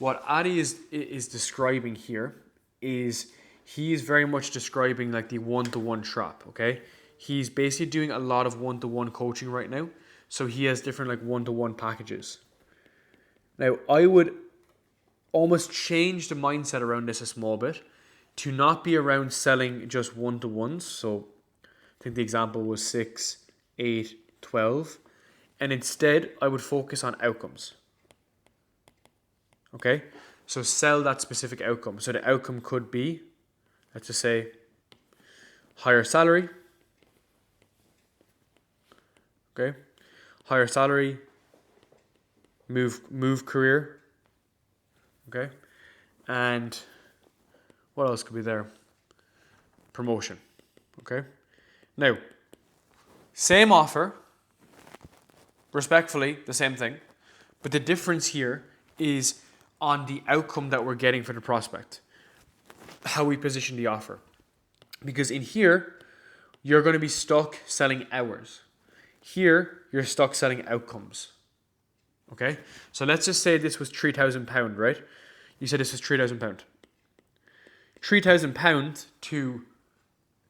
what Adi is describing here is he is very much describing like the one-to-one trap, okay? He's basically doing a lot of one-to-one coaching right now. So he has different like one-to-one packages. Now, I would almost change the mindset around this a small bit to not be around selling just one-to-ones. So I think the example was 6, 8, 12. And instead, I would focus on outcomes. Okay? So sell that specific outcome. So the outcome could be, let's just say, higher salary. Okay? Higher salary, move career. Okay? And what else could be there? Promotion. Okay? Now, same offer, respectfully, the same thing, but the difference here is on the outcome that we're getting for the prospect, how we position the offer. Because in here, you're going to be stuck selling hours. Here, you're stuck selling outcomes. Okay? So let's just say this was £3,000, right? You said this was £3,000. £3,000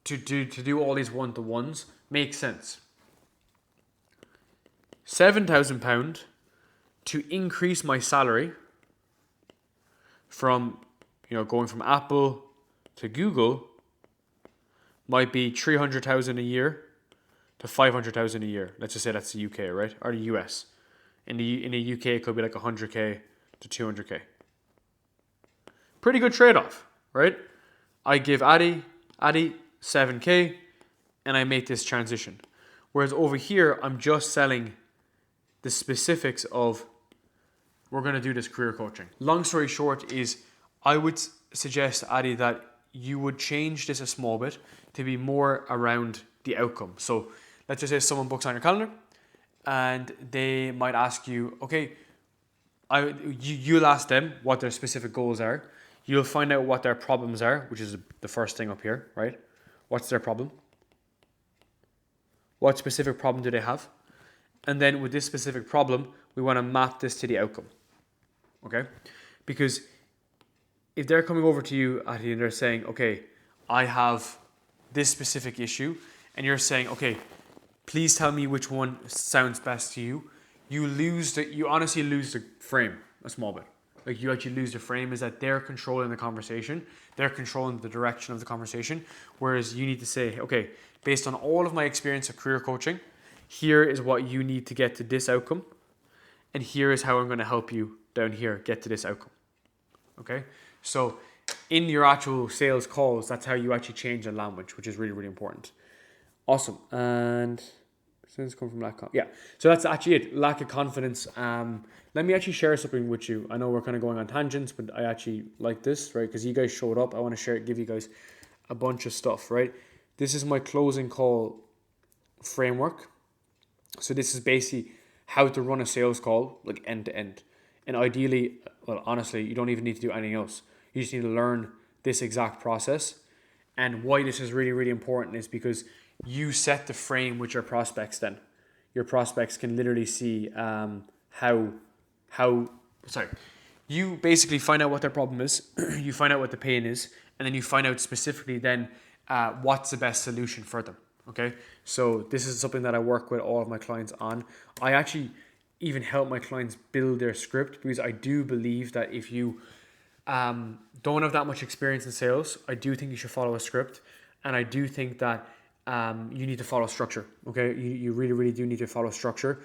to do all these one-to-ones makes sense. £7,000 to increase my salary from, going from Apple to Google might be 300,000 a year to 500,000 a year. Let's just say that's the UK, right? Or the US. In the UK, it could be like 100k to 200k. Pretty good trade-off, right? I give Adi 7k, and I make this transition. Whereas over here, I'm just selling the specifics of we're going to do this career coaching. Long story short is I would suggest, Adi, that you would change this a small bit to be more around the outcome. So let's just say someone books on your calendar and they might ask you, okay, you'll ask them what their specific goals are. You'll find out what their problems are, which is the first thing up here, right? What's their problem? What specific problem do they have? And then with this specific problem, we want to map this to the outcome. Okay? Because if they're coming over to you, Adi, and they're saying, okay, I have this specific issue, and you're saying, okay, please tell me which one sounds best to you, you honestly lose the frame a small bit. Like you actually lose the frame is that they're controlling the conversation, they're controlling the direction of the conversation, whereas you need to say, okay, based on all of my experience of career coaching, here is what you need to get to this outcome, and here is how I'm going to help you down here get to this outcome. Okay? So in your actual sales calls, that's how you actually change the language, which is really, really important. Awesome. And since come from lack of, yeah. So that's actually it. Lack of confidence. Let me actually share something with you. I know we're kind of going on tangents, but I actually like this, right? Because you guys showed up. I want to give you guys a bunch of stuff, right? This is my closing call framework. So this is basically how to run a sales call, like end to end. And ideally, well, honestly, you don't even need to do anything else. You just need to learn this exact process. And why this is really, really important is because you set the frame with your prospects then. Your prospects can literally see you basically find out what their problem is, you find out what the pain is, and then you find out specifically then what's the best solution for them. Okay, so this is something that I work with all of my clients on. I actually even help my clients build their script because I do believe that if you don't have that much experience in sales, I do think you should follow a script, and I do think that you need to follow structure. Okay, you really, really do need to follow structure